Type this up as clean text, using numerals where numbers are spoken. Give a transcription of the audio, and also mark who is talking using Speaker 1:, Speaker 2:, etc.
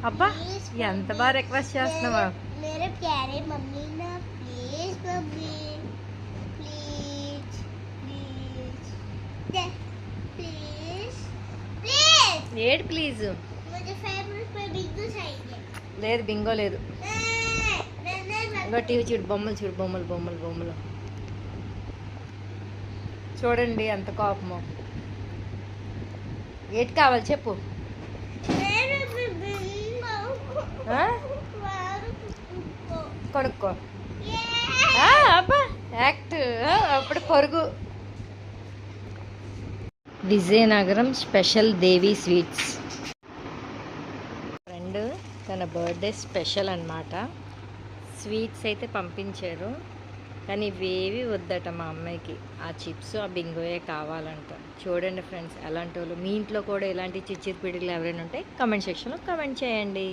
Speaker 1: అబ్బా ఎంత బాగా రిక్వెస్ట్ చేస్తున్నావా.
Speaker 2: मेरे प्यारे मम्मी ना please mummy please please please please
Speaker 1: ఏడు ప్లీజ్.
Speaker 2: मुझे फेवरेट पे बिंगो चाहिए
Speaker 1: లేదు బింగో లేదు. ఇంకో టీవీ చూడు, బొమ్మలు చూడు, బొమ్మలు బొమ్మలు బొమ్మలు చూడండి ఎంత కోపమో. ఏటి కావాలి చెప్పు. ఆ? కొనుక్కో. అబ్బా యాక్ట్ అప్పుడు పరుగు. విజయనగరం స్పెషల్ దేవి స్వీట్స్ ఫ్రెండ్ తన బర్త్డే స్పెషల్ అన్నమాట. స్వీట్స్ అయితే పంపించారు కానీ ఇవేవి వద్దట మా అమ్మాయికి. ఆ చిప్స్ ఆ బింగోయే కావాలంట. చూడండి ఫ్రెండ్స్, అలాంటి వాళ్ళు మీ ఇంట్లో కూడా ఇలాంటి చిచ్చిరి పిడిలు ఎవరైనా ఉంటే కామెంట్ సెక్షన్లో కామెంట్ చేయండి.